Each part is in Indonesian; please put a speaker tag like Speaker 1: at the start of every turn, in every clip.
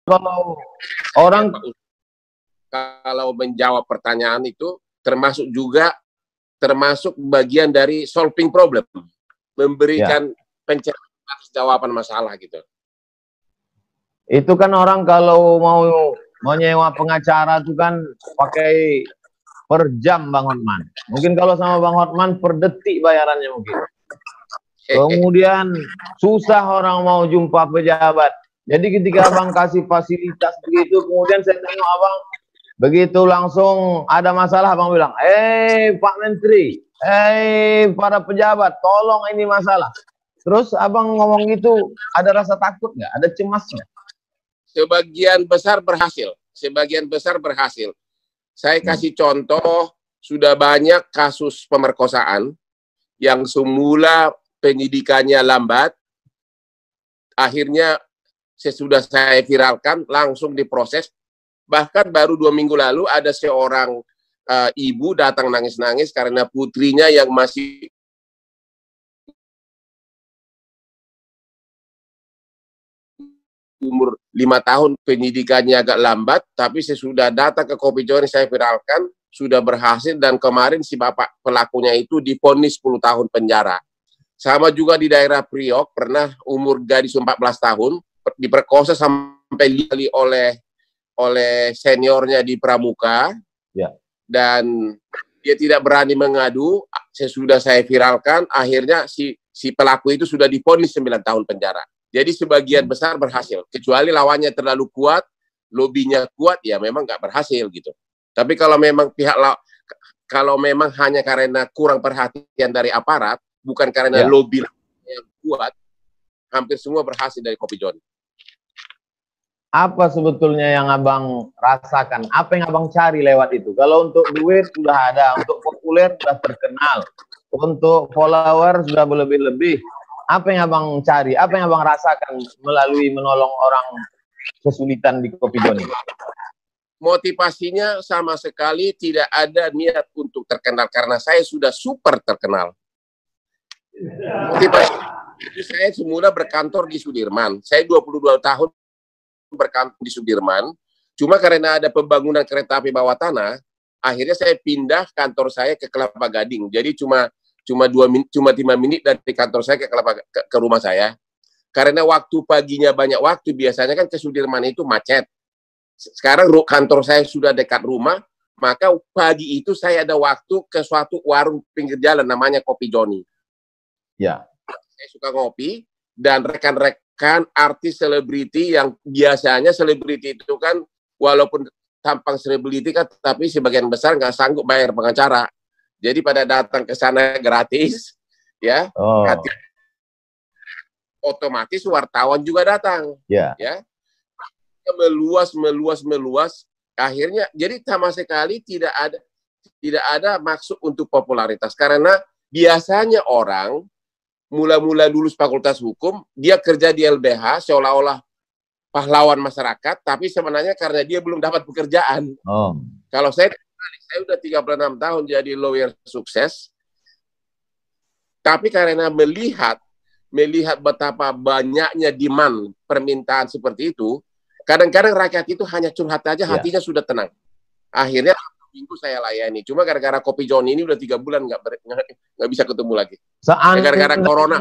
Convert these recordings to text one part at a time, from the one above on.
Speaker 1: kalau orang
Speaker 2: kalau menjawab pertanyaan itu termasuk bagian dari solving problem, memberikan pencerahan jawaban masalah gitu.
Speaker 1: Itu kan orang kalau mau nyewa pengacara itu kan pakai per jam Bang Hotman. Mungkin kalau sama Bang Hotman per detik bayarannya mungkin. Kemudian susah orang mau jumpa pejabat. Jadi ketika Abang kasih fasilitas begitu, kemudian saya tengok Abang begitu langsung ada masalah, Abang bilang, Pak Menteri, para pejabat, tolong ini masalah. Terus Abang ngomong itu ada rasa takut nggak? Ada cemas nggak?
Speaker 2: Sebagian besar berhasil. Sebagian besar berhasil. Saya kasih contoh, sudah banyak kasus pemerkosaan yang semula penyidikannya lambat, akhirnya sesudah saya viralkan langsung diproses. Bahkan baru 2 minggu lalu ada seorang ibu datang nangis-nangis karena putrinya yang masih umur 5 tahun penyidikannya agak lambat, tapi sesudah datang ke Kopi Joni saya viralkan, sudah berhasil, dan kemarin si bapak pelakunya itu divonis 10 tahun penjara. Sama juga di daerah Priok, pernah umur gadis 14 tahun, diperkosa sampai kali oleh seniornya di Pramuka, dan dia tidak berani mengadu. Sesudah saya viralkan, akhirnya si pelaku itu sudah divonis 9 tahun penjara. Jadi sebagian besar berhasil, kecuali lawannya terlalu kuat, lobinya kuat, ya memang nggak berhasil gitu. Tapi kalau memang kalau memang hanya karena kurang perhatian dari aparat, bukan karena lobby yang kuat, hampir semua berhasil dari Kopi Joni.
Speaker 1: Apa sebetulnya yang Abang rasakan? Apa yang Abang cari lewat itu? Kalau untuk duit sudah ada, untuk populer sudah terkenal, untuk follower sudah berlebih-lebih. Apa yang Abang cari? Apa yang Abang rasakan melalui menolong orang kesulitan di Kopi Joni?
Speaker 2: Motivasinya sama sekali tidak ada niat untuk terkenal, karena saya sudah super terkenal. Motivasi saya semula berkantor di Sudirman. Saya 22 tahun berkantor di Sudirman. Cuma karena ada pembangunan kereta api bawah tanah, akhirnya saya pindah kantor saya ke Kelapa Gading. Jadi cuma 5 menit dari kantor saya ke rumah saya. Karena waktu paginya banyak waktu, biasanya kan ke Sudirman itu macet. Sekarang kantor saya sudah dekat rumah, maka pagi itu saya ada waktu ke suatu warung pinggir jalan namanya Kopi Joni.
Speaker 1: Ya.
Speaker 2: Saya suka ngopi, dan rekan-rekan artis selebriti yang biasanya selebriti itu kan walaupun tampang selebriti kan, tapi sebagian besar nggak sanggup bayar pengacara. Jadi pada datang ke sana gratis, ya. Otomatis wartawan juga datang, ya. Meluas. Akhirnya jadi sama sekali tidak ada maksud untuk popularitas, karena biasanya orang mula-mula lulus fakultas hukum, dia kerja di LBH seolah-olah pahlawan masyarakat, tapi sebenarnya karena dia belum dapat pekerjaan. Kalau saya udah 36 tahun jadi lawyer sukses, tapi karena melihat betapa banyaknya demand permintaan seperti itu, kadang-kadang rakyat itu hanya curhat aja, hatinya sudah tenang. Akhirnya minggu saya layani. Cuma gara-gara Kopi Joni ini udah 3 bulan nggak bisa ketemu lagi. Gara-gara corona.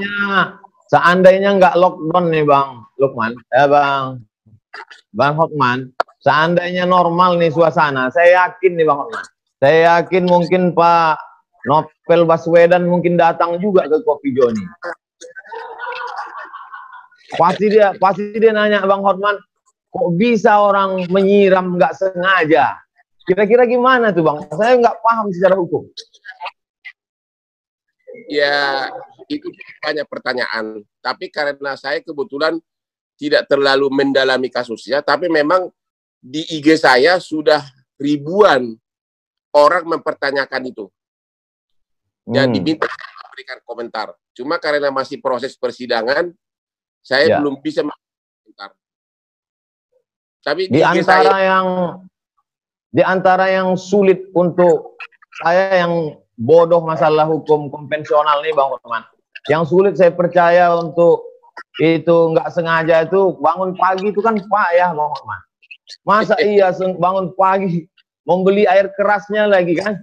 Speaker 1: Seandainya nggak lockdown nih Bang Lukman, Bang Hotman, seandainya normal nih suasana, saya yakin nih Bang Hotman, saya yakin mungkin Pak Novel Baswedan mungkin datang juga ke Kopi Joni. Pasti dia nanya, Bang Hotman, kok bisa orang menyiram nggak sengaja? Kira-kira gimana tuh Bang? Saya nggak paham secara hukum.
Speaker 2: Ya, itu banyak pertanyaan. Tapi karena saya kebetulan tidak terlalu mendalami kasusnya, tapi memang di IG saya sudah ribuan orang mempertanyakan itu. Dan diminta memberikan komentar. Cuma karena masih proses persidangan, saya belum bisa komentar. Tapi
Speaker 1: di antara yang sulit untuk saya yang bodoh masalah hukum konvensional nih Bang Hotman, yang sulit saya percaya untuk itu nggak sengaja itu bangun pagi itu kan payah Bang Hotman. Masa iya bangun pagi membeli air kerasnya lagi kan?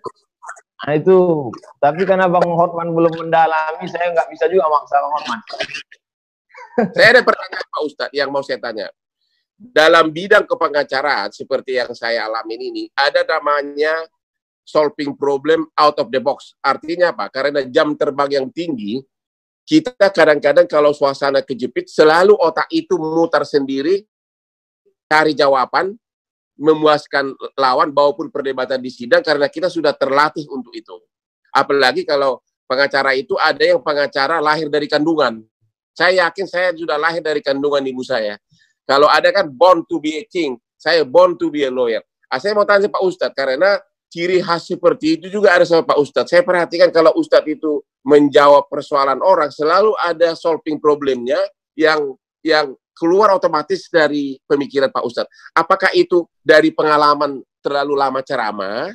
Speaker 1: Nah itu, tapi karena Bang Hotman belum mendalami, saya nggak bisa juga maksa Bang Hotman.
Speaker 2: Saya ada pertanyaan Pak Ustadz yang mau saya tanya. Dalam bidang kepengacaraan seperti yang saya alami ini, ada namanya solving problem out of the box. Artinya apa? Karena jam terbang yang tinggi, kita kadang-kadang kalau suasana kejepit, selalu otak itu mutar sendiri, cari jawaban, memuaskan lawan, maupun perdebatan di sidang, karena kita sudah terlatih untuk itu. Apalagi kalau pengacara itu ada yang pengacara lahir dari kandungan. Saya yakin saya sudah lahir dari kandungan ibu saya. Kalau ada kan born to be a king, saya born to be a lawyer. Saya mau tanya Pak Ustadz, karena ciri khas seperti itu juga ada sama Pak Ustadz. Saya perhatikan kalau Ustadz itu menjawab persoalan orang, selalu ada solving problemnya yang keluar otomatis dari pemikiran Pak Ustadz. Apakah itu dari pengalaman terlalu lama ceramah,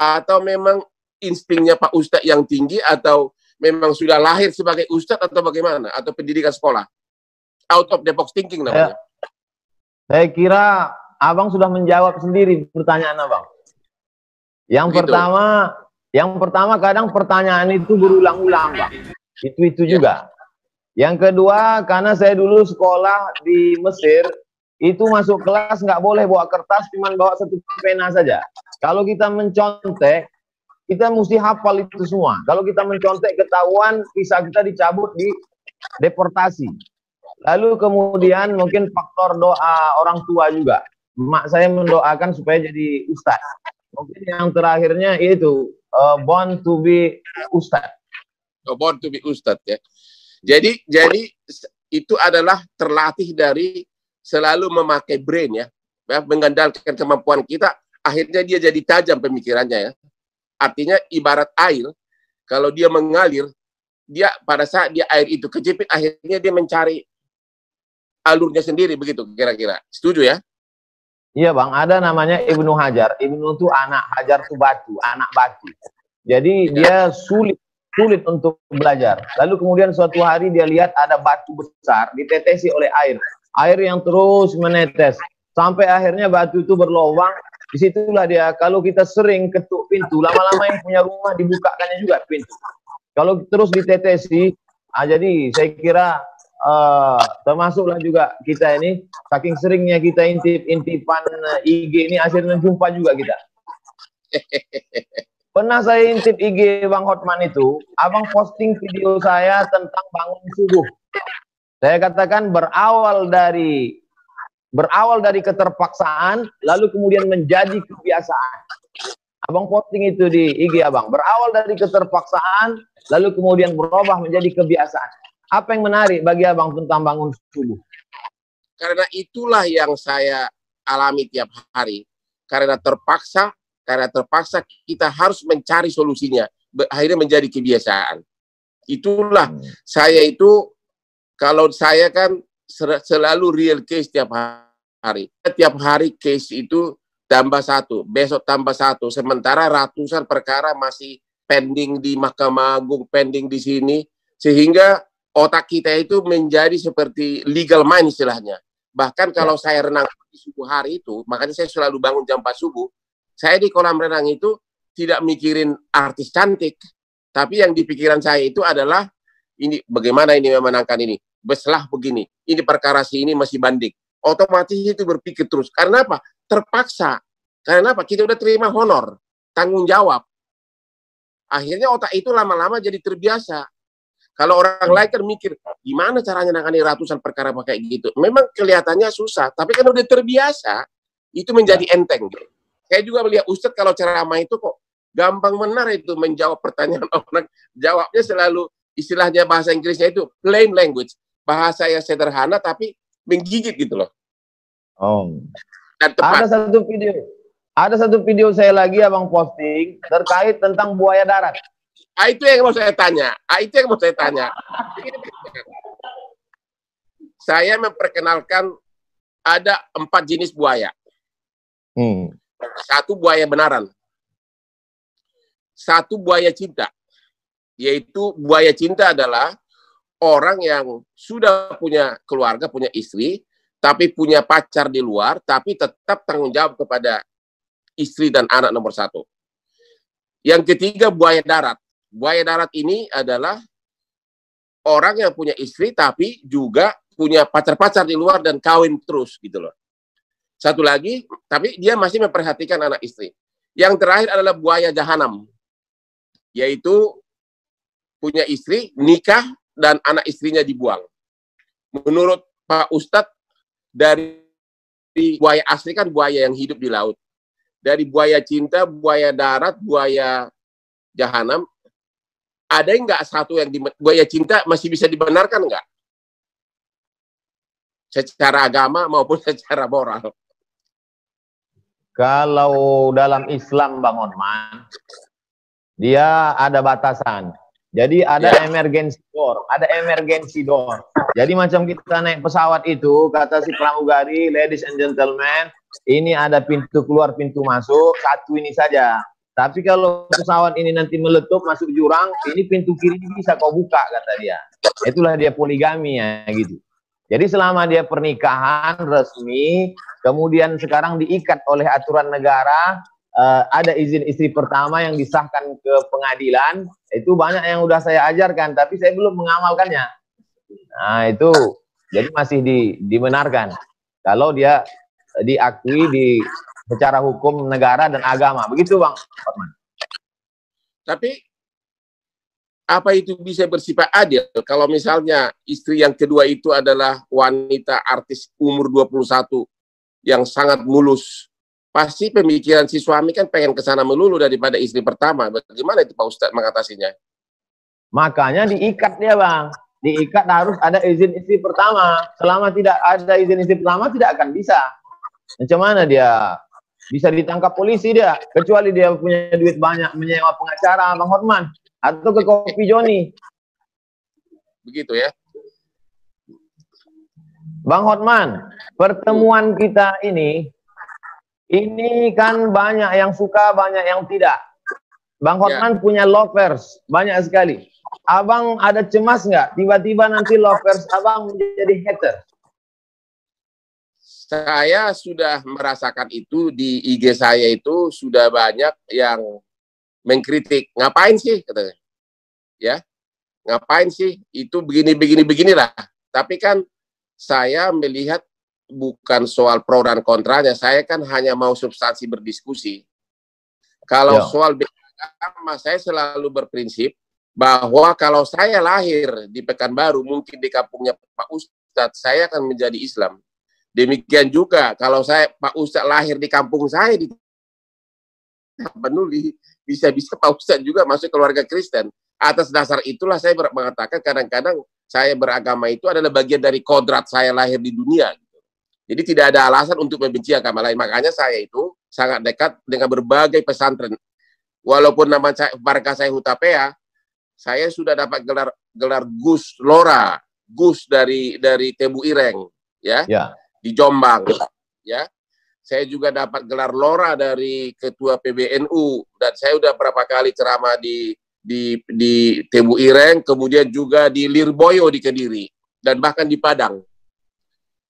Speaker 2: atau memang instingnya Pak Ustadz yang tinggi, atau memang sudah lahir sebagai Ustadz, atau bagaimana? Atau pendidikan sekolah? Out of the box thinking namanya.
Speaker 1: Saya kira Abang sudah menjawab sendiri pertanyaan Abang. Yang pertama kadang pertanyaan itu berulang-ulang, Bang. Itu juga. Yang kedua, karena saya dulu sekolah di Mesir, itu masuk kelas nggak boleh bawa kertas, cuma bawa satu pena saja. Kalau kita mencontek, kita mesti hafal itu semua. Kalau kita mencontek ketahuan, visa kita dicabut, di deportasi. Lalu kemudian mungkin faktor doa orang tua juga. Mak saya mendoakan supaya jadi ustadz. Mungkin yang terakhirnya itu born to be ustadz.
Speaker 2: Born to be ustadz ya. Jadi itu adalah terlatih dari selalu memakai brain ya, mengandalkan kemampuan kita. Akhirnya dia jadi tajam pemikirannya ya. Artinya ibarat air, kalau dia mengalir, dia pada saat dia air itu kejepit, akhirnya dia mencari alurnya sendiri, begitu kira-kira. Setuju ya?
Speaker 1: Iya Bang, ada namanya Ibnu Hajar. Ibnu itu anak, Hajar itu batu, anak batu. Jadi dia sulit untuk belajar. Lalu kemudian suatu hari dia lihat ada batu besar ditetesi oleh air. Air yang terus menetes. Sampai akhirnya batu itu berlubang. Disitulah dia, kalau kita sering ketuk pintu, lama-lama yang punya rumah dibukakannya juga pintu. Kalau terus ditetesi, jadi saya kira termasuklah juga kita ini, saking seringnya kita intip-intipan IG ini, akhirnya jumpa juga kita. Pernah saya intip IG Bang Hotman itu, Abang posting video saya tentang bangun subuh. Saya katakan berawal dari keterpaksaan, lalu kemudian menjadi kebiasaan. Abang posting itu di IG Abang, berawal dari keterpaksaan, lalu kemudian berubah menjadi kebiasaan. Apa yang menarik bagi Abang tentang bangun subuh?
Speaker 2: Karena itulah yang saya alami tiap hari. Karena terpaksa kita harus mencari solusinya. Akhirnya menjadi kebiasaan. Itulah saya itu, kalau saya kan selalu real case tiap hari. Tiap hari case itu tambah satu, besok tambah satu. Sementara ratusan perkara masih pending di Mahkamah Agung, pending di sini. Sehingga otak kita itu menjadi seperti legal mind istilahnya. Bahkan kalau saya renang di subuh hari itu, makanya saya selalu bangun jam 4 subuh, saya di kolam renang itu tidak mikirin artis cantik, tapi yang di pikiran saya itu adalah, ini bagaimana ini memenangkan ini, beslah begini, ini perkara ini masih banding. Otomatis itu berpikir terus. Karena apa? Terpaksa. Karena apa? Kita udah terima honor, tanggung jawab. Akhirnya otak itu lama-lama jadi terbiasa. Kalau orang lain kan mikir, gimana caranya nangani ratusan perkara kayak gitu. Memang kelihatannya susah, tapi kan udah terbiasa, itu menjadi enteng. Saya juga melihat Ustadz kalau ceramah itu kok gampang benar itu menjawab pertanyaan orang. Jawabnya selalu, istilahnya bahasa Inggrisnya itu plain language. Bahasa yang sederhana tapi menggigit gitu loh.
Speaker 1: Oh.
Speaker 2: Dan tepat.
Speaker 1: Ada satu video saya lagi Abang posting terkait tentang buaya darat.
Speaker 2: Itu yang mau saya tanya. Saya memperkenalkan ada 4 jenis buaya. Satu buaya benaran. Satu buaya cinta. Yaitu buaya cinta adalah orang yang sudah punya keluarga, punya istri, tapi punya pacar di luar, tapi tetap tanggung jawab kepada istri dan anak nomor satu. Yang ketiga, buaya darat. Buaya darat ini adalah orang yang punya istri, tapi juga punya pacar-pacar di luar dan kawin terus gitu loh. Satu lagi, tapi dia masih memperhatikan anak istri. Yang terakhir adalah buaya jahanam, yaitu punya istri, nikah, dan anak istrinya dibuang. Menurut Pak Ustadz, dari buaya asli kan buaya yang hidup di laut. Dari buaya cinta, buaya darat, buaya jahanam, ada nggak satu yang buaya cinta masih bisa dibenarkan nggak? Secara agama maupun secara moral.
Speaker 1: Kalau dalam Islam, Bang Hotman, dia ada batasan. Jadi ada emergency door, ada emergency door. Jadi macam kita naik pesawat itu, kata si pramugari, ladies and gentlemen, ini ada pintu keluar, pintu masuk, satu ini saja. Tapi kalau pesawat ini nanti meletup masuk jurang, ini pintu kiri bisa kau buka, kata dia. Itulah dia poligami ya gitu. Jadi selama dia pernikahan resmi, kemudian sekarang diikat oleh aturan negara, ada izin istri pertama yang disahkan ke pengadilan, itu banyak yang udah saya ajarkan, tapi saya belum mengamalkannya. Nah itu, jadi masih dibenarkan. Kalau dia diakui secara hukum negara dan agama. Begitu Bang Hotman.
Speaker 2: Tapi apa itu bisa bersifat adil kalau misalnya istri yang kedua itu adalah wanita artis umur 21 yang sangat mulus? Pasti pemikiran si suami kan pengen ke sana melulu daripada istri pertama. Bagaimana itu Pak Ustadz mengatasinya?
Speaker 1: Makanya diikat dia Bang. Diikat harus ada izin istri pertama. Selama tidak ada izin istri pertama tidak akan bisa. Macam mana dia bisa ditangkap polisi dia? Kecuali dia punya duit banyak menyewa pengacara Bang Hotman. Atau ke Kopi Joni.
Speaker 2: Begitu ya.
Speaker 1: Bang Hotman, pertemuan kita ini kan banyak yang suka, banyak yang tidak. Bang Hotman punya lovers, banyak sekali. Abang ada cemas nggak? Tiba-tiba nanti lovers abang menjadi hater.
Speaker 2: Saya sudah merasakan itu di IG saya, itu sudah banyak yang mengkritik, ngapain sih katanya, ya ngapain sih itu beginilah. Tapi kan saya melihat bukan soal pro dan kontranya, saya kan hanya mau substansi berdiskusi. Kalau soal agama, saya selalu berprinsip bahwa kalau saya lahir di Pekanbaru, mungkin di kampungnya Pak Ustadz, saya akan menjadi Islam. Demikian juga kalau Pak Ustadz lahir di kampung saya di Tapanuli, bisa-bisa Pak Ustadz juga masuk keluarga Kristen. Atas dasar itulah saya mengatakan kadang-kadang saya beragama itu adalah bagian dari kodrat saya lahir di dunia. Jadi tidak ada alasan untuk membenci agama lain. Makanya saya itu sangat dekat dengan berbagai pesantren. Walaupun nama marga saya Hutapea, saya sudah dapat gelar Gus Lora, Gus dari Tebu Ireng, ya. Di Jombang, ya. Saya juga dapat gelar Lora dari Ketua PBNU, dan saya udah berapa kali ceramah di Tebu Ireng, kemudian juga di Lirboyo di Kediri, dan bahkan di Padang.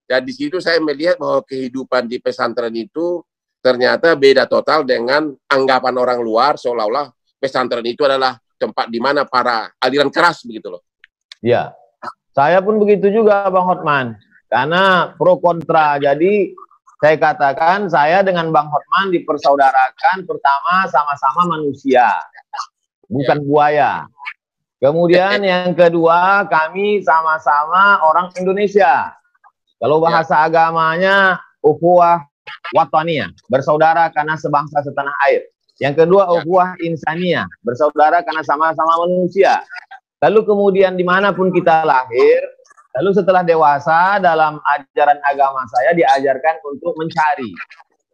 Speaker 2: Dan di situ saya melihat bahwa kehidupan di pesantren itu ternyata beda total dengan anggapan orang luar, seolah-olah pesantren itu adalah tempat di mana para aliran keras begitu loh.
Speaker 1: Ya, saya pun begitu juga Bang Hotman. Karena pro kontra, jadi saya katakan saya dengan Bang Hotman dipersaudarakan, pertama sama-sama manusia, bukan buaya. Kemudian yang kedua, kami sama-sama orang Indonesia. Kalau bahasa agamanya ukhuwah wataniyah, bersaudara karena sebangsa setanah air. Yang kedua ukhuwah insaniyah, bersaudara karena sama-sama manusia. Lalu kemudian dimanapun kita lahir, lalu setelah dewasa dalam ajaran agama saya diajarkan untuk mencari,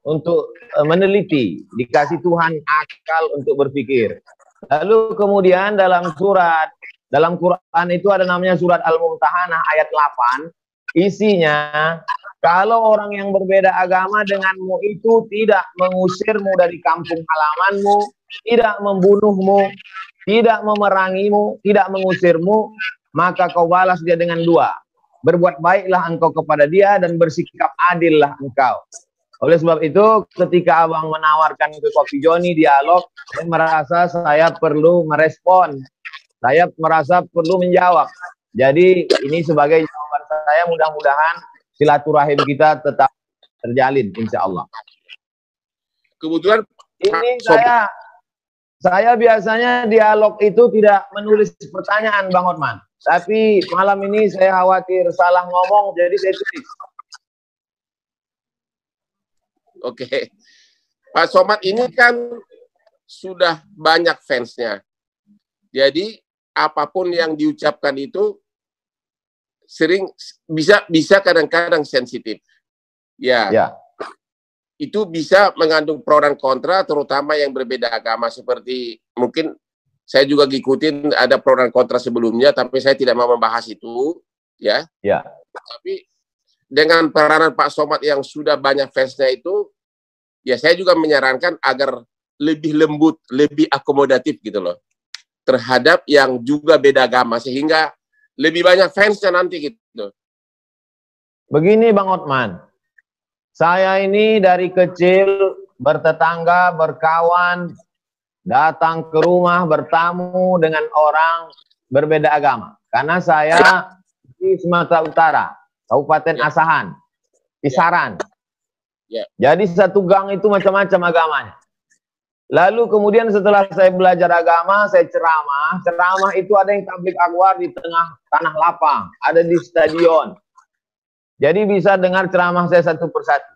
Speaker 1: untuk meneliti, dikasih Tuhan akal untuk berpikir. Lalu kemudian dalam Quran itu ada namanya surat Al-Mumtahanah ayat 8, isinya kalau orang yang berbeda agama denganmu itu tidak mengusirmu dari kampung halamanmu, tidak membunuhmu, tidak memerangimu, tidak mengusirmu, maka kau balas dia dengan 2. Berbuat baiklah engkau kepada dia dan bersikap adillah engkau. Oleh sebab itu, ketika abang menawarkan ke Kopi Joni dialog, saya merasa saya perlu merespon. Saya merasa perlu menjawab. Jadi ini sebagai jawaban saya, mudah-mudahan silaturahim kita tetap terjalin, insya Allah.
Speaker 2: Kebetulan
Speaker 1: ini saya biasanya dialog itu tidak menulis pertanyaan, Bang Hotman. Tapi malam ini saya khawatir salah ngomong, jadi saya tulis.
Speaker 2: Oke, Pak Somad ini kan sudah banyak fansnya. Jadi apapun yang diucapkan itu sering bisa kadang-kadang sensitif. Ya. Itu bisa mengandung pro dan kontra, terutama yang berbeda agama, seperti mungkin saya juga ngikutin ada pro dan kontra sebelumnya, tapi saya tidak mau membahas itu, ya. Tapi dengan peranan Pak Somad yang sudah banyak fansnya itu, ya saya juga menyarankan agar lebih lembut, lebih akomodatif gitu loh, terhadap yang juga beda agama, sehingga lebih banyak fansnya nanti gitu.
Speaker 1: Begini Bang Hotman, saya ini dari kecil bertetangga, berkawan, datang ke rumah, bertamu dengan orang berbeda agama. Karena saya di Sumatera Utara, Kabupaten Asahan, Kisaran. Jadi satu gang itu macam-macam agamanya. Lalu kemudian setelah saya belajar agama, saya ceramah. Ceramah itu ada yang tablik akbar di tengah tanah lapang, ada di stadion. Jadi bisa dengar ceramah saya satu persatu.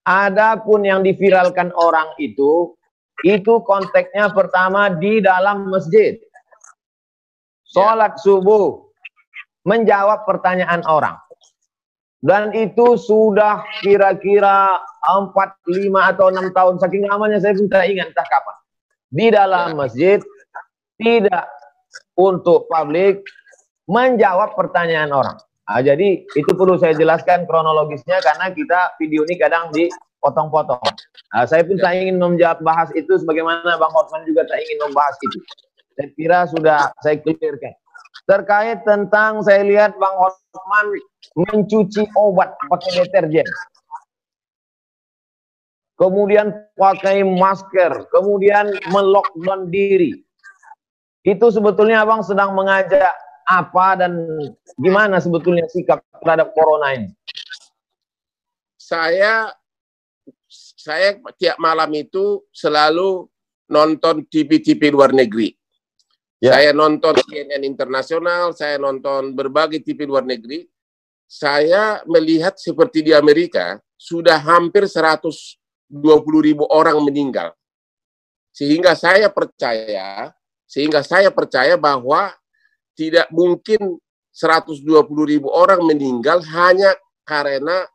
Speaker 1: Adapun yang diviralkan orang itu konteksnya pertama di dalam masjid. Sholat subuh, menjawab pertanyaan orang. Dan itu sudah kira-kira 4, 5, atau 6 tahun. Saking lamanya saya pun tidak ingat entah kapan. Di dalam masjid, tidak untuk publik, menjawab pertanyaan orang. Nah, jadi itu perlu saya jelaskan kronologisnya, karena kita video ini kadang dipotong-potong. Nah, saya pun tak ingin bahas itu, sebagaimana Bang Hotman juga tak ingin membahas itu. Saya kira sudah saya clearkan. Terkait tentang saya lihat Bang Hotman mencuci obat pakai deterjen, kemudian pakai masker, kemudian melockdown diri. Itu sebetulnya Abang sedang mengajak apa dan gimana sebetulnya sikap terhadap corona ini?
Speaker 2: Saya tiap malam itu selalu nonton TV-TV luar negeri. Saya nonton CNN Internasional, saya nonton berbagai TV luar negeri. Saya melihat seperti di Amerika, sudah hampir 120.000 orang meninggal. Sehingga saya percaya bahwa tidak mungkin 120.000 orang meninggal hanya karena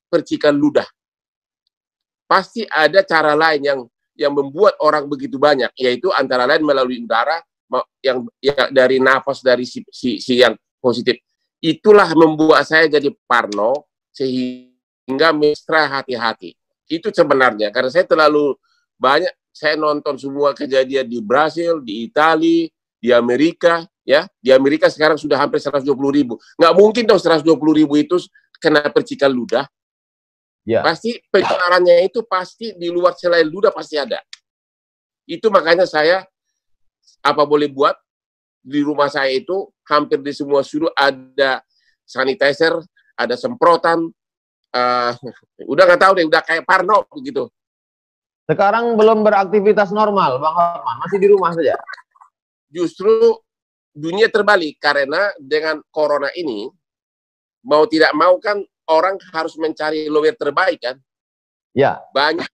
Speaker 2: percikan ludah. Pasti ada cara lain yang membuat orang begitu banyak, yaitu antara lain melalui udara yang dari nafas dari si yang positif. Itulah membuat saya jadi parno, sehingga mesra hati-hati. Itu sebenarnya karena saya terlalu banyak, saya nonton semua kejadian di Brasil, di Italia, di Amerika, ya. Di Amerika sekarang sudah hampir 120.000. Nggak mungkin dong 120.000 itu kena percikan ludah. Pasti penularannya itu pasti di luar selain ludah pasti ada. Itu makanya saya apa boleh buat di rumah saya itu hampir di semua sudut ada sanitizer, ada semprotan. Udah nggak tahu deh, udah kayak parno begitu.
Speaker 1: Sekarang belum beraktivitas normal, Bang Hotman, masih di rumah saja.
Speaker 2: Justru dunia terbalik, karena dengan corona ini mau tidak mau kan orang harus mencari lawyer terbaik kan. Banyak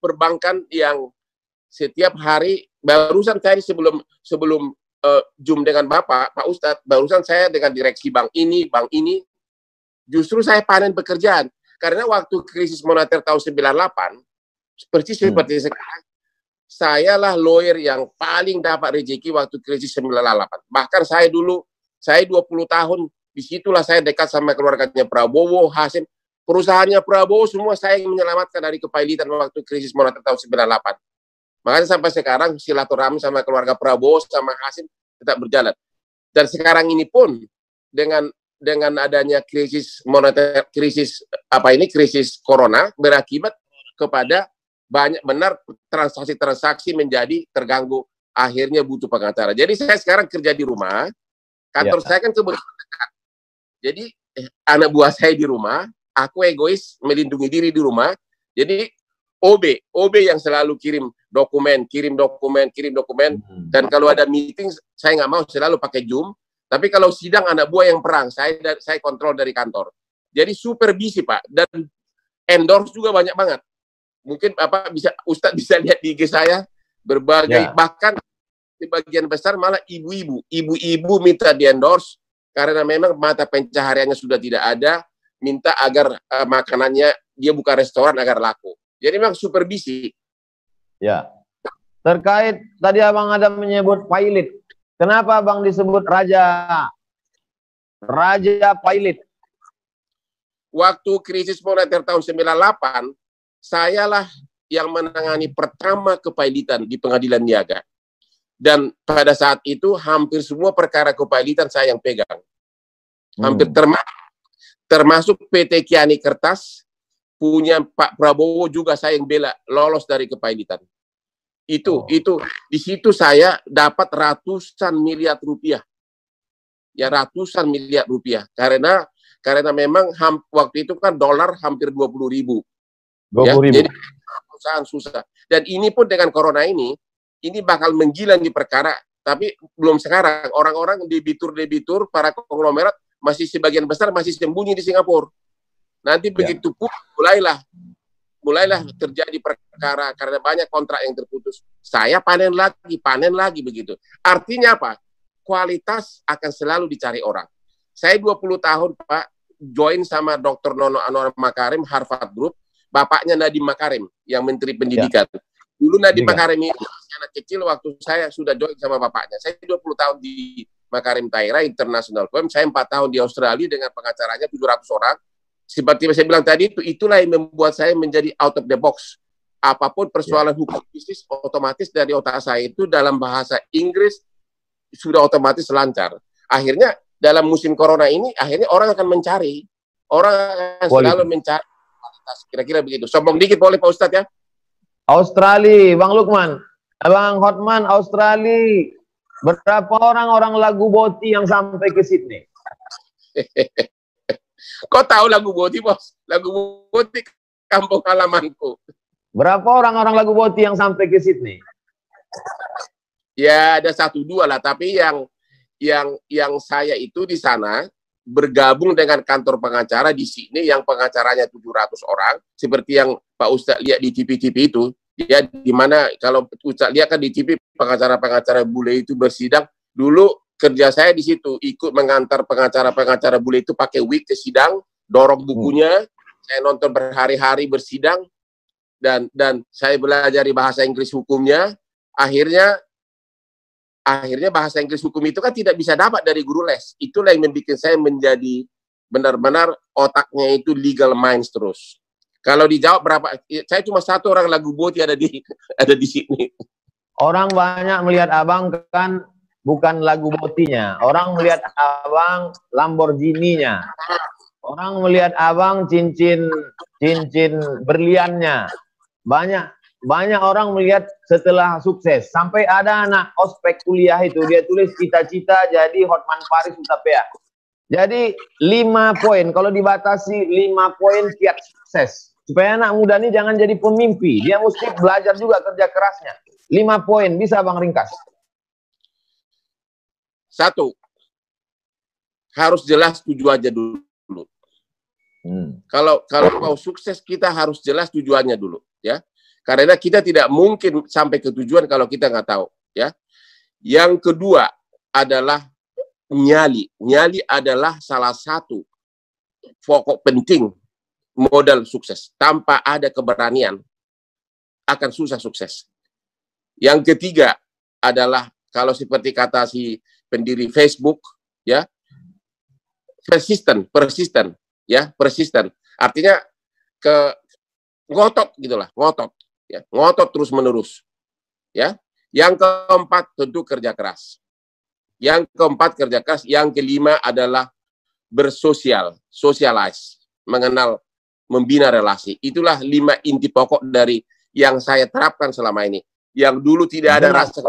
Speaker 2: perbankan yang setiap hari, barusan saya sebelum Zoom dengan Pak Ustadz, barusan saya dengan direksi bank ini, justru saya panen pekerjaan. Karena waktu krisis moneter tahun 98, seperti sekarang, saya lah lawyer yang paling dapat rezeki waktu krisis 98. Bahkan saya 20 tahun, disitulah saya dekat sama keluarganya Prabowo, Hasim. Perusahaannya Prabowo semua saya yang menyelamatkan dari kepailitan waktu krisis moneter tahun 98. Makanya sampai sekarang silaturahmi sama keluarga Prabowo sama Hasim tetap berjalan. Dan sekarang ini pun dengan adanya krisis moneter, krisis corona berakibat kepada banyak benar transaksi-transaksi menjadi terganggu, akhirnya butuh pengacara. Jadi saya sekarang kerja di rumah, kantor saya kan kebetulan dekat. Jadi anak buah saya di rumah, aku egois melindungi diri di rumah. Jadi OB yang selalu kirim dokumen. Dan kalau ada meeting, saya nggak mau, selalu pakai Zoom. Tapi kalau sidang anak buah yang perang, saya kontrol dari kantor. Jadi super busy, Pak. Dan endorse juga banyak banget. Mungkin Ustadz bisa lihat di IG saya, berbagai, bahkan sebagian besar malah ibu-ibu minta di endorse, karena memang mata pencahariannya sudah tidak ada, minta agar makanannya, dia buka restoran agar laku. Jadi memang super busy.
Speaker 1: Ya. Terkait tadi Abang ada menyebut pilot. Kenapa Abang disebut Raja Pilot?
Speaker 2: Waktu krisis moneter tahun 98, sayalah yang menangani pertama kepailitan di Pengadilan Niaga. Dan pada saat itu hampir semua perkara kepailitan saya yang pegang. Hampir termasuk PT Kiani Kertas, punya Pak Prabowo juga saya yang bela lolos dari kepailitan. Itu di situ saya dapat ratusan miliar rupiah. Ya, ratusan miliar rupiah. Karena memang waktu itu kan dolar hampir 20.000. Ya, jadi perusahaan susah. Dan ini pun dengan corona ini bakal menggila di perkara. Tapi belum sekarang. Orang-orang debitur, para konglomerat masih sebagian besar masih sembunyi di Singapura. Nanti begitu pun mulailah terjadi perkara karena banyak kontrak yang terputus. Saya panen lagi begitu. Artinya apa? Kualitas akan selalu dicari orang. Saya 20 tahun, Pak, join sama Dr. Nono Anwar Makarim, Harvard Group, bapaknya Nadiem Makarim, yang Menteri Pendidikan. Dulu Nadiem Makarim ini anak kecil waktu saya sudah join sama bapaknya. Saya 20 tahun di Makarim Taira International Firm, saya 4 tahun di Australia dengan pengacaranya 700 orang. Seperti saya bilang tadi, itulah yang membuat saya menjadi out of the box. Apapun persoalan hukum bisnis, otomatis dari otak saya itu dalam bahasa Inggris sudah otomatis lancar. Akhirnya dalam musim corona ini, akhirnya orang akan mencari. Orang akan selalu mencari kualitas. Kira-kira begitu. Sombong dikit boleh Pak Ustadz ya?
Speaker 1: Australia, Bang Lukman. Bang Hotman, Australia. Berapa orang lagu Boti yang sampai ke Sydney?
Speaker 2: Kok tahu lagu Boti, Bos? Lagu Boti kampung halamanku.
Speaker 1: Berapa orang lagu Boti yang sampai ke Sydney?
Speaker 2: Ya, ada 1-2 lah, tapi yang saya itu di sana bergabung dengan kantor pengacara di sini yang pengacaranya 700 orang, seperti yang Pak Ustadz lihat di TV-TV itu, ya, di mana kalau Ustadz lihat kan di TV pengacara-pengacara bule itu bersidang. Dulu kerja saya di situ, ikut mengantar pengacara-pengacara bule itu pakai wig ke sidang, dorong bukunya, saya nonton berhari-hari bersidang, dan saya belajar bahasa Inggris hukumnya. Akhirnya bahasa Inggris hukum itu kan tidak bisa dapat dari guru les. Itulah yang membuat saya menjadi benar-benar otaknya itu legal minds terus. Kalau dijawab berapa, saya cuma 1 orang lagu Boti ada di sini.
Speaker 1: Orang banyak melihat Abang kan bukan lagu Botinya. Orang melihat Abang Lamborghini-nya. Orang melihat Abang cincin berliannya. Banyak orang melihat setelah sukses. Sampai ada anak ospek kuliah itu, dia tulis cita-cita jadi Hotman Paris Utapia. Jadi 5 poin, kalau dibatasi 5 poin kiat sukses. Supaya anak muda ini jangan jadi pemimpi. Dia mesti belajar juga kerja kerasnya. 5 poin, bisa Bang ringkas?
Speaker 2: 1, harus jelas tujuannya dulu. Kalau mau sukses kita harus jelas tujuannya dulu, ya. Karena kita tidak mungkin sampai ke tujuan kalau kita nggak tahu, ya. Yang kedua adalah nyali. Nyali adalah salah satu pokok penting modal sukses. Tanpa ada keberanian akan susah sukses. Yang ketiga adalah kalau seperti kata si pendiri Facebook, ya, persisten, ya, persisten. Artinya ngotot gitulah, ngotot. Ya, ngotot terus menerus, ya. Yang keempat tentu kerja keras. Yang keempat kerja keras, yang kelima adalah socialize, mengenal, membina relasi. Itulah 5 inti pokok dari yang saya terapkan selama ini. Yang dulu tidak ada rasa,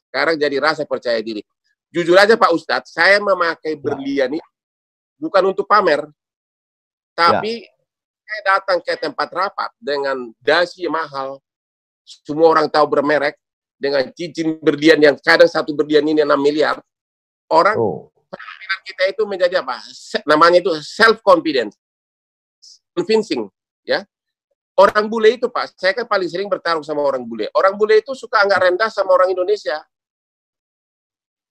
Speaker 2: sekarang jadi rasa percaya diri. Jujur aja Pak Ustadz, saya memakai berlian ini bukan untuk pamer, tapi saya datang ke tempat rapat dengan dasi mahal, semua orang tahu bermerek, dengan cincin berlian yang kadang satu berlian ini 6 miliar, orang penampilan kita itu menjadi apa? Namanya itu self-confidence, convincing, ya. Orang bule itu Pak, saya kan paling sering bertarung sama orang bule. Orang bule itu suka anggap rendah sama orang Indonesia.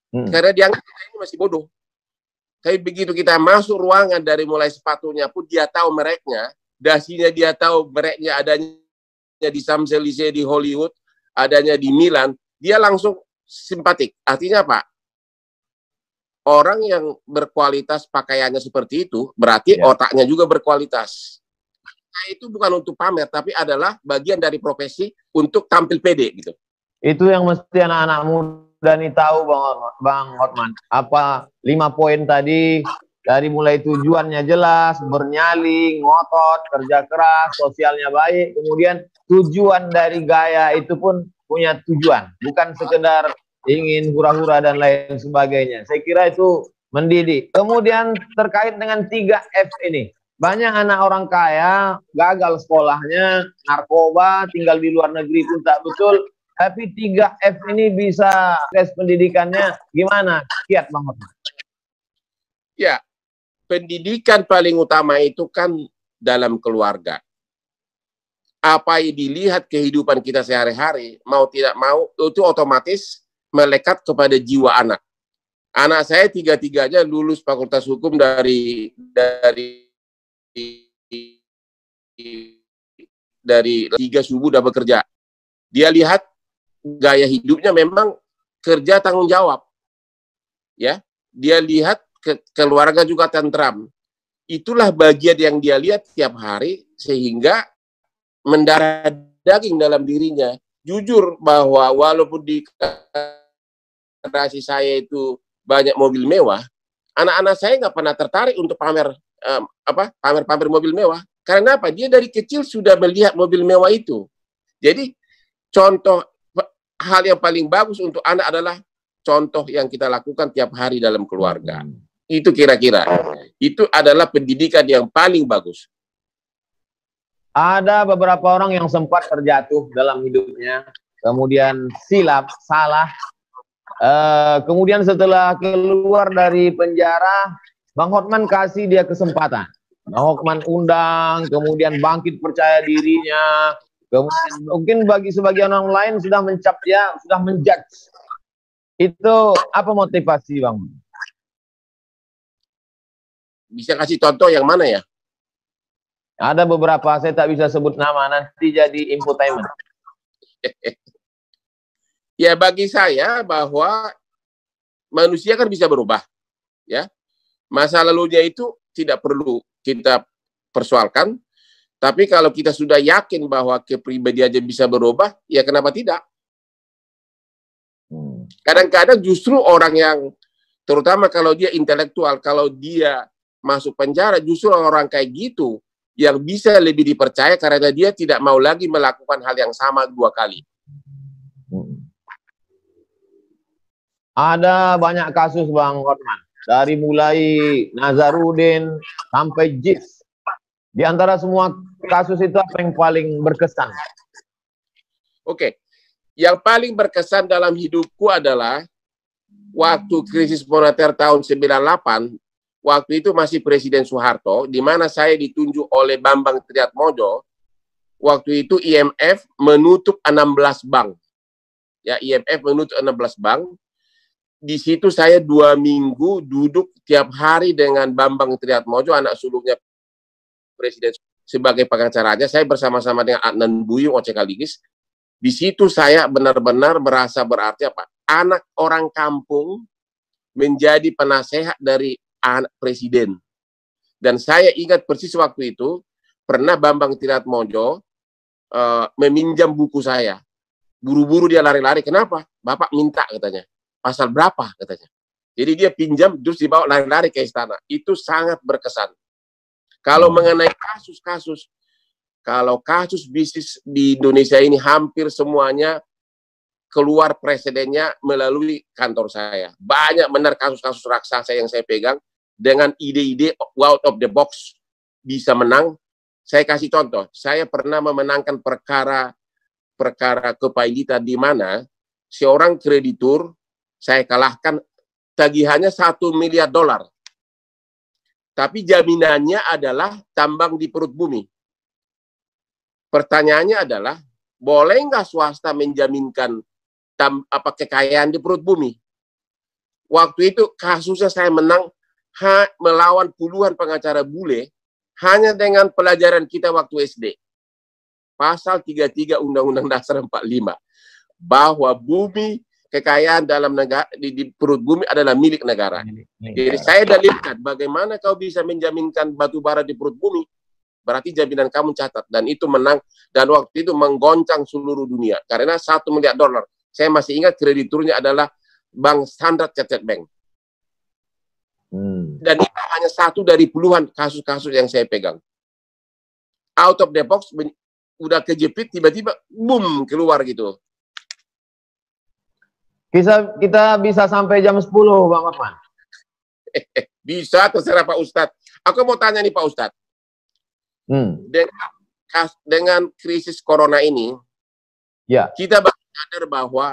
Speaker 2: Karena dianggap kita ini masih bodoh. Tapi begitu kita masuk ruangan, dari mulai sepatunya pun dia tahu mereknya, dasinya dia tahu mereknya, adanya di Champs-Élysées di Hollywood, adanya di Milan, dia langsung simpatik. Artinya apa? Orang yang berkualitas pakaiannya seperti itu, berarti otaknya juga berkualitas. Nah, itu bukan untuk pamer, tapi adalah bagian dari profesi untuk tampil pede gitu.
Speaker 1: Itu yang mesti anak-anak muda nih tahu, Bang Hotman. Apa 5 poin tadi, dari mulai tujuannya jelas, bernyali, ngotot, kerja keras, sosialnya baik, kemudian tujuan dari gaya itu pun punya tujuan, bukan sekedar ingin hura-hura dan lain sebagainya. Saya kira itu mendidik. Kemudian terkait dengan 3F ini, banyak anak orang kaya gagal sekolahnya, narkoba, tinggal di luar negeri pun tak betul. Tapi 3F ini bisa tes pendidikannya gimana? Kiat Bang Hotman.
Speaker 2: Ya, pendidikan paling utama itu kan dalam keluarga. Apa yang dilihat kehidupan kita sehari-hari, mau tidak mau, itu otomatis melekat kepada jiwa anak. Anak saya 3-tiganya lulus Fakultas Hukum dari 3 subuh udah bekerja. Dia lihat gaya hidupnya memang kerja tanggung jawab. Ya, dia lihat keluarga juga tentram. Itulah bagian yang dia lihat tiap hari sehingga mendarah daging dalam dirinya. Jujur bahwa walaupun di generasi saya itu banyak mobil mewah, anak-anak saya nggak pernah tertarik untuk pamer mobil mewah. Karena apa? Dia dari kecil sudah melihat mobil mewah itu. Jadi contoh hal yang paling bagus untuk anak adalah contoh yang kita lakukan tiap hari dalam keluarga. Itu kira-kira. Itu adalah pendidikan yang paling bagus.
Speaker 1: Ada beberapa orang yang sempat terjatuh dalam hidupnya, kemudian silap, salah. Kemudian setelah keluar dari penjara, Bang Hotman kasih dia kesempatan. Bang Hotman undang, kemudian bangkit percaya dirinya. Kemudian mungkin bagi sebagian orang lain sudah mencap dia, sudah menjudge. Itu apa motivasi Bang?
Speaker 2: Bisa kasih contoh yang mana ya?
Speaker 1: Ada beberapa, saya tak bisa sebut nama, nanti jadi infotainment.
Speaker 2: Ya bagi saya bahwa manusia kan bisa berubah, ya. Masa lalunya itu tidak perlu kita persoalkan, tapi kalau kita sudah yakin bahwa kepribadiannya bisa berubah, ya kenapa tidak? Kadang-kadang justru orang yang, terutama kalau dia intelektual, kalau dia masuk penjara, justru orang kayak gitu yang bisa lebih dipercaya karena dia tidak mau lagi melakukan hal yang sama 2 kali.
Speaker 1: Ada banyak kasus Bang Hotman, dari mulai Nazarudin sampai JIS. Di antara semua kasus itu apa yang paling berkesan?
Speaker 2: Oke, yang paling berkesan dalam hidupku adalah waktu krisis moneter tahun 98. Waktu itu masih Presiden Soeharto, di mana saya ditunjuk oleh Bambang Triatmojo. Waktu itu IMF menutup 16 bank. Ya, IMF menutup 16 bank. Di situ saya 2 minggu duduk tiap hari dengan Bambang Triatmojo, anak sulungnya Presiden, sebagai pengacaranya. Saya bersama-sama dengan Adnan Buyung, Oce Kaligis. Di situ saya benar-benar merasa berarti apa? Anak orang kampung menjadi penasehat dari anak presiden. Dan saya ingat persis waktu itu pernah Bambang Triatmojo meminjam buku saya. Buru-buru dia lari-lari. Kenapa? Bapak minta katanya. pasal berapa katanya. Jadi dia pinjam terus dibawa lari-lari ke istana. Itu sangat berkesan. Kalau mengenai kasus-kasus, kalau kasus bisnis di Indonesia ini hampir semuanya keluar presidennya melalui kantor saya. Banyak benar kasus-kasus raksasa yang saya pegang dengan ide-ide out of the box bisa menang. Saya kasih contoh, saya pernah memenangkan perkara kepailitan di mana seorang kreditur saya kalahkan, tagihannya $1 miliar. Tapi jaminannya adalah tambang di perut bumi. Pertanyaannya adalah, boleh nggak swasta menjaminkan kekayaan di perut bumi? Waktu itu kasusnya saya menang melawan puluhan pengacara bule hanya dengan pelajaran kita waktu SD. Pasal 33 Undang-Undang Dasar 45. Bahwa bumi, kekayaan dalam negara di perut bumi adalah milik negara. Jadi saya dalilkan bagaimana kau bisa menjaminkan batu bara di perut bumi, berarti jaminan kamu catat, dan itu menang, dan waktu itu menggoncang seluruh dunia karena $1 miliar. Saya masih ingat krediturnya adalah Bank Standard Chartered Bank. Dan itu hanya satu dari puluhan kasus-kasus yang saya pegang. Out of the box, udah kejepit, tiba-tiba boom keluar gitu.
Speaker 1: Kita bisa sampai jam 10, Bang Hotman.
Speaker 2: Bisa, terserah Pak Ustadz. Aku mau tanya nih Pak Ustadz. Dengan krisis corona ini, ya, kita baru sadar bahwa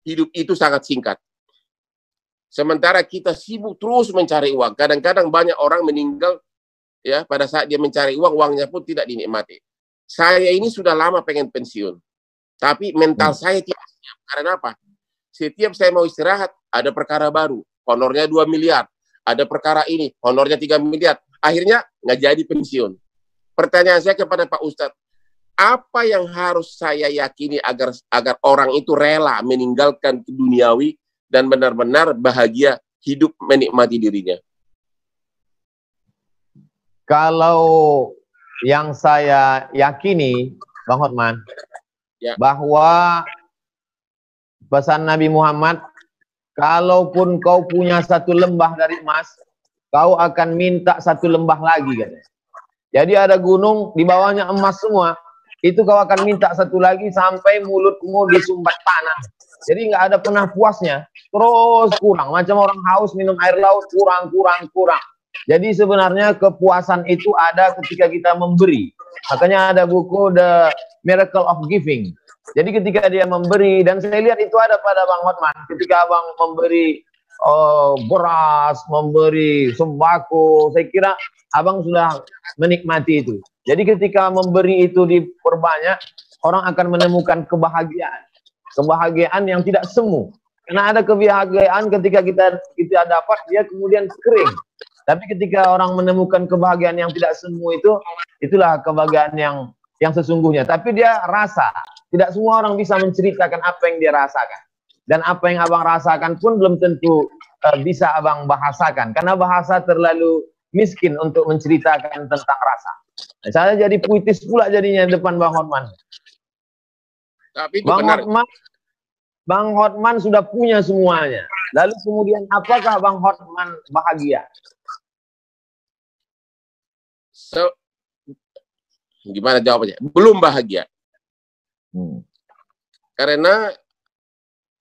Speaker 2: hidup itu sangat singkat. Sementara kita sibuk terus mencari uang. Kadang-kadang banyak orang meninggal ya pada saat dia mencari uang, uangnya pun tidak dinikmati. Saya ini sudah lama pengen pensiun, tapi mental saya tidak siap. Karena apa? Setiap saya mau istirahat, ada perkara baru, honornya 2 miliar. Ada perkara ini, honornya 3 miliar. Akhirnya nggak jadi pensiun. Pertanyaan saya kepada Pak Ustadz, apa yang harus saya yakini agar orang itu rela meninggalkan duniawi dan benar-benar bahagia hidup menikmati dirinya?
Speaker 1: Kalau yang saya yakini, Bang Hotman, ya, bahwa pesan Nabi Muhammad, kalaupun kau punya 1 lembah dari emas, kau akan minta 1 lembah lagi, katanya. Jadi ada gunung, di bawahnya emas semua, itu kau akan minta 1 lagi sampai mulutmu disumbat tanah. Jadi nggak ada pernah puasnya, terus kurang. Macam orang haus minum air laut, kurang. Jadi sebenarnya kepuasan itu ada ketika kita memberi. Makanya ada buku The Miracle of Giving. Jadi ketika dia memberi, dan saya lihat itu ada pada Bang Hotman, ketika Abang memberi beras, memberi sembako, saya kira Abang sudah menikmati itu. Jadi ketika memberi itu diperbanyak, orang akan menemukan kebahagiaan. Kebahagiaan yang tidak semu. Karena ada kebahagiaan ketika kita dapat, dia kemudian kering. Tapi ketika orang menemukan kebahagiaan yang tidak semu itu, itulah kebahagiaan yang sesungguhnya. Tapi dia rasa. Tidak semua orang bisa menceritakan apa yang dia rasakan. Dan apa yang Abang rasakan pun belum tentu bisa Abang bahasakan. Karena bahasa terlalu miskin untuk menceritakan tentang rasa. Nah, saya jadi puitis pula jadinya depan Bang Hotman.
Speaker 2: Tapi itu benar.
Speaker 1: Bang Hotman sudah punya semuanya. Lalu kemudian apakah Bang Hotman bahagia?
Speaker 2: Gimana jawabannya? Belum bahagia. Karena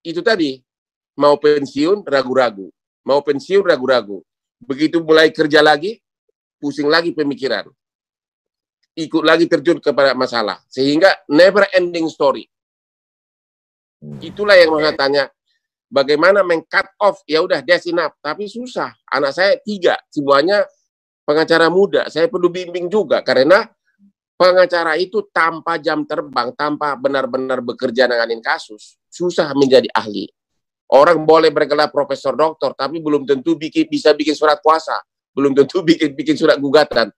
Speaker 2: itu tadi, mau pensiun ragu-ragu. Mau pensiun ragu-ragu. Begitu mulai kerja lagi, pusing lagi pemikiran. Ikut lagi terjun kepada masalah. Sehingga never ending story. Itulah yang mau saya tanya. Bagaimana meng-cut off, ya udah that's enough. Tapi susah. Anak saya 3, semuanya pengacara muda. Saya perlu bimbing juga. Karena pengacara itu tanpa jam terbang, tanpa benar-benar bekerja nanganin kasus, susah menjadi ahli. Orang boleh bergelar profesor doktor, tapi belum tentu bisa bikin surat kuasa, belum tentu bikin surat gugatan.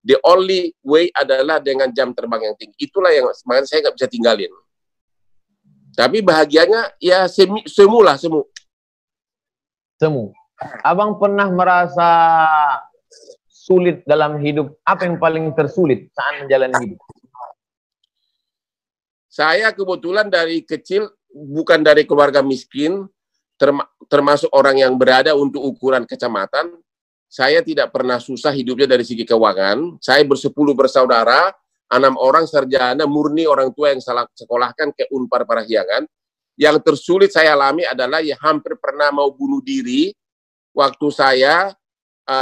Speaker 2: The only way adalah dengan jam terbang yang tinggi. Itulah yang makanya saya nggak bisa tinggalin. Tapi bahagianya ya semu.
Speaker 1: Abang pernah merasa sulit dalam hidup? Apa yang paling tersulit saat menjalani hidup?
Speaker 2: Saya kebetulan dari kecil bukan dari keluarga miskin, termasuk orang yang berada untuk ukuran kecamatan. Saya tidak pernah susah hidupnya dari segi keuangan. Saya bersepuluh bersaudara, 6 orang sarjana murni orang tua yang salah sekolahkan ke Unpar Parahyangan. Yang tersulit saya alami adalah ya hampir pernah mau bunuh diri waktu saya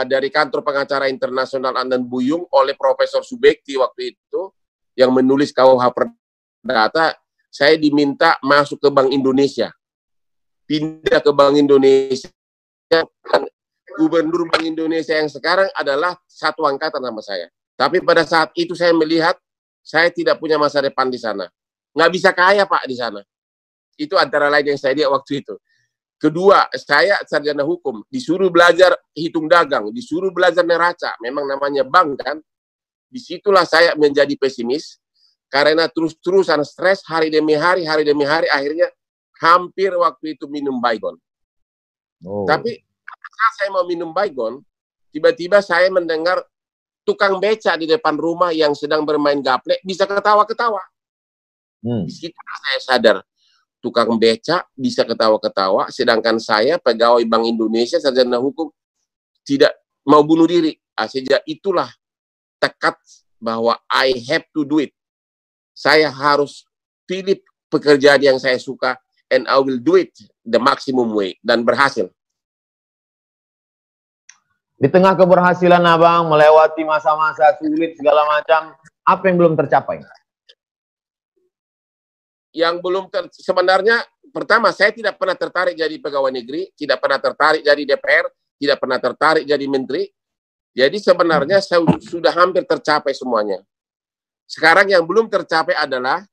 Speaker 2: dari kantor pengacara internasional Andan Buyung oleh Profesor Subekti waktu itu yang menulis KUH Perdata. Saya diminta masuk ke Bank Indonesia, pindah ke Bank Indonesia. Gubernur Bank Indonesia yang sekarang adalah satu angkatan sama saya. Tapi pada saat itu saya melihat saya tidak punya masa depan di sana. Nggak bisa kaya Pak di sana. Itu antara lain yang saya lihat waktu itu. Kedua, saya sarjana hukum, disuruh belajar hitung dagang, disuruh belajar neraca, memang namanya bank kan. Disitulah saya menjadi pesimis, karena terus-terusan stres hari demi hari, akhirnya hampir waktu itu minum Baygon. Tapi saat saya mau minum Baygon, tiba-tiba saya mendengar tukang beca di depan rumah yang sedang bermain gaplek bisa ketawa-ketawa. Di situ saya sadar, tukang beca bisa ketawa-ketawa, sedangkan saya pegawai Bank Indonesia sarjana hukum tidak mau bunuh diri. Sejak itulah tekad bahwa I have to do it. Saya harus pilih pekerjaan yang saya suka and I will do it the maximum way, dan berhasil.
Speaker 1: Di tengah keberhasilan Abang melewati masa-masa sulit segala macam, apa yang belum tercapai?
Speaker 2: Yang belum sebenarnya, pertama saya tidak pernah tertarik jadi pegawai negeri, tidak pernah tertarik jadi DPR, tidak pernah tertarik jadi menteri. Jadi sebenarnya saya sudah hampir tercapai semuanya. Sekarang yang belum tercapai adalah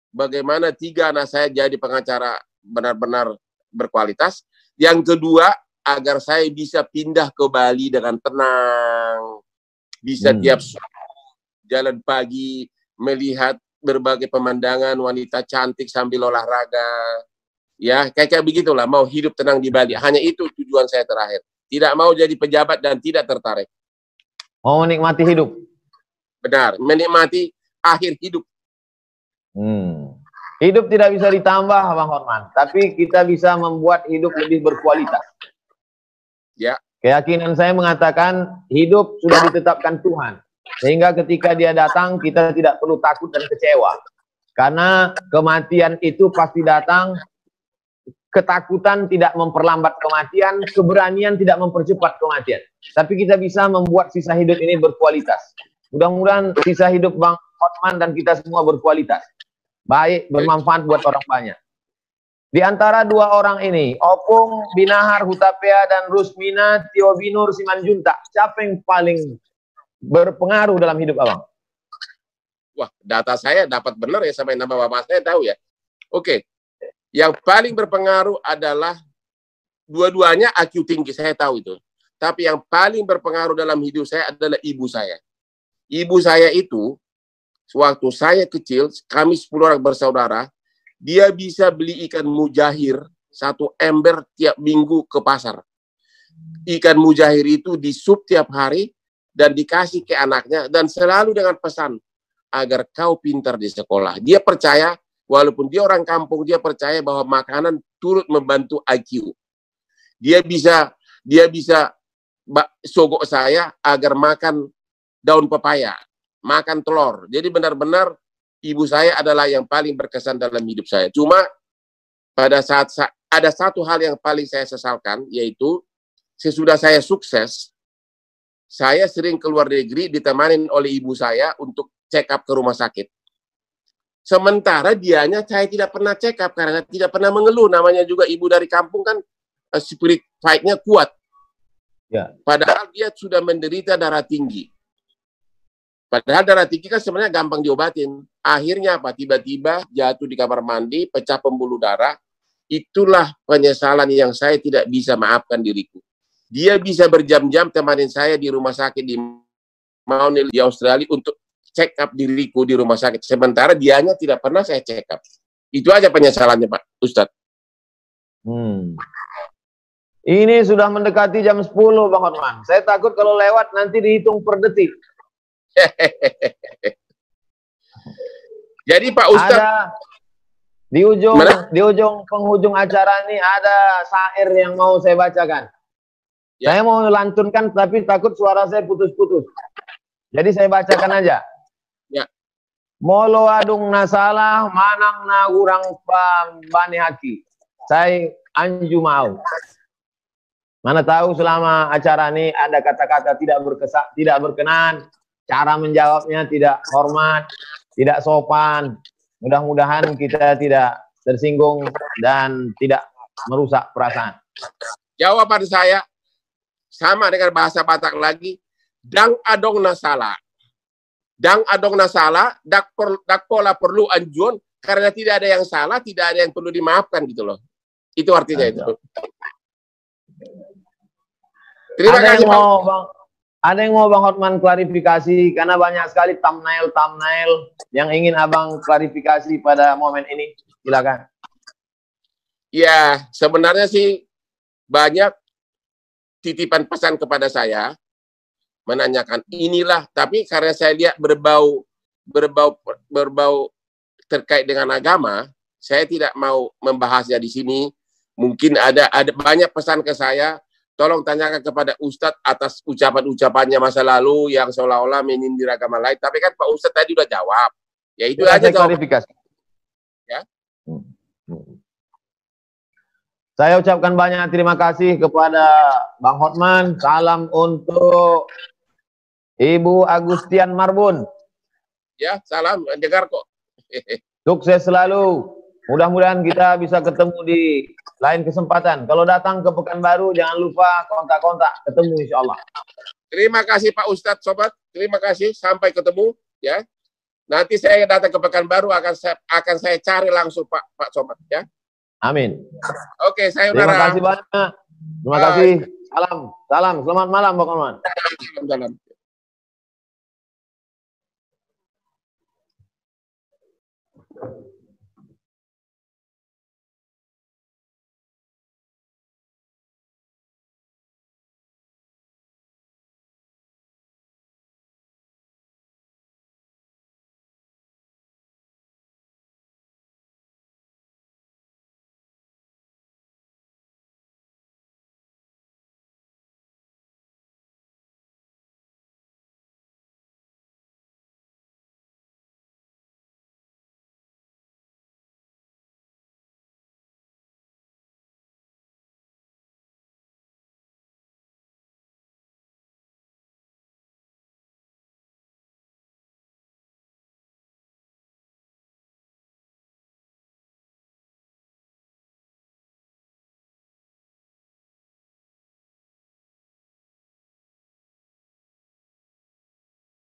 Speaker 2: bagaimana 3 anak saya jadi pengacara benar-benar berkualitas. Yang kedua, agar saya bisa pindah ke Bali dengan tenang, bisa tiap jalan pagi melihat berbagai pemandangan, wanita cantik sambil olahraga, ya kayak begitulah, mau hidup tenang di Bali. Hanya itu tujuan saya terakhir. Tidak mau jadi pejabat dan tidak tertarik.
Speaker 1: Mau menikmati hidup.
Speaker 2: Benar, menikmati akhir hidup.
Speaker 1: Hidup tidak bisa ditambah, Bang Hotman, tapi kita bisa membuat hidup lebih berkualitas.
Speaker 2: Ya.
Speaker 1: Keyakinan saya mengatakan hidup sudah ditetapkan Tuhan. Sehingga ketika dia datang, kita tidak perlu takut dan kecewa. Karena kematian itu pasti datang, ketakutan tidak memperlambat kematian, keberanian tidak mempercepat kematian. Tapi kita bisa membuat sisa hidup ini berkualitas. Mudah-mudahan sisa hidup Bang Hotman dan kita semua berkualitas. Baik, bermanfaat buat orang banyak. Di antara 2 orang ini, Opung Binahar Hutapea dan Rusmina Tio Binur Simanjuntak, siapa yang paling berpengaruh dalam hidup Abang?
Speaker 2: Wah, data saya dapat benar ya, sampai nama bapak saya tahu ya. Oke, yang paling berpengaruh adalah dua-duanya IQ tinggi, saya tahu itu. Tapi yang paling berpengaruh dalam hidup saya adalah ibu saya. Ibu saya itu, waktu saya kecil, kami 10 orang bersaudara, dia bisa beli ikan mujahir 1 ember tiap minggu ke pasar. Ikan mujahir itu disup tiap hari dan dikasih ke anaknya, dan selalu dengan pesan agar kau pintar di sekolah. Dia percaya, walaupun dia orang kampung, dia percaya bahwa makanan turut membantu IQ. Dia bisa sogok saya agar makan daun pepaya, makan telur. Jadi benar-benar ibu saya adalah yang paling berkesan dalam hidup saya. Cuma pada saat ada satu hal yang paling saya sesalkan, yaitu sesudah saya sukses, saya sering keluar negeri ditemani oleh ibu saya untuk check up ke rumah sakit. Sementara dianya saya tidak pernah check up karena tidak pernah mengeluh. Namanya juga ibu dari kampung kan, spirit fight-nya kuat. Ya. Padahal dia sudah menderita darah tinggi. Padahal darah tinggi kan sebenarnya gampang diobatin. Akhirnya apa? Tiba-tiba jatuh di kamar mandi, pecah pembuluh darah. Itulah penyesalan yang saya tidak bisa maafkan diriku. Dia bisa berjam-jam temanin saya di rumah sakit di Maunil di Australia untuk check up diriku di rumah sakit. Sementara dianya tidak pernah saya check up. Itu aja penyesalannya Pak Ustadz.
Speaker 1: Ini sudah mendekati jam 10 Bang Hotman. Saya takut kalau lewat nanti dihitung per detik.
Speaker 2: Jadi Pak Ustadz,
Speaker 1: Di ujung penghujung acara ini ada syair yang mau saya bacakan. Ya. Saya mau lantunkan tapi takut suara saya putus-putus. Jadi saya bacakan aja.
Speaker 2: Ya.
Speaker 1: Molo adung nasalah manang na urang pambani haki. Saya anju mau. Mana tahu selama acara ini ada kata-kata tidak berkenan, cara menjawabnya tidak hormat, tidak sopan. Mudah-mudahan kita tidak tersinggung dan tidak merusak perasaan.
Speaker 2: Jawaban saya sama dengan bahasa Batak lagi. Dang adong nasala. Dang adong nasala, dak pola perlu anjuan, karena tidak ada yang salah, tidak ada yang perlu dimaafkan gitu loh. Itu artinya itu. Terima kasih Bang.
Speaker 1: Ada yang mau Bang Hotman klarifikasi, karena banyak sekali thumbnail yang ingin Abang klarifikasi pada momen ini. Silakan.
Speaker 2: Ya, sebenarnya sih banyak titipan pesan kepada saya menanyakan inilah, tapi karena saya lihat berbau terkait dengan agama, saya tidak mau membahasnya di sini. Mungkin ada banyak pesan ke saya. Tolong tanyakan kepada Ustadz atas ucapan-ucapannya masa lalu yang seolah-olah menyindir agama lain. Tapi kan Pak Ustadz tadi udah jawab. Ya itu aja
Speaker 1: klarifikasi.
Speaker 2: Ya.
Speaker 1: Saya ucapkan banyak terima kasih kepada Bang Hotman. Salam untuk Ibu Agustian Marbun.
Speaker 2: Ya, salam. Dengar kok.
Speaker 1: Sukses selalu. Mudah-mudahan kita bisa ketemu di lain kesempatan. Kalau datang ke Pekanbaru, jangan lupa kontak-kontak. Ketemu insya Allah.
Speaker 2: Terima kasih Pak Ustadz, Sobat. Terima kasih. Sampai ketemu. Ya. Nanti saya datang ke Pekanbaru, akan saya cari langsung Pak Sobat. Ya.
Speaker 1: Amin.
Speaker 2: Oke, saya
Speaker 1: terima kasih banyak. Terima kasih. Salam. Selamat malam, Pak Hotman.
Speaker 2: Salam.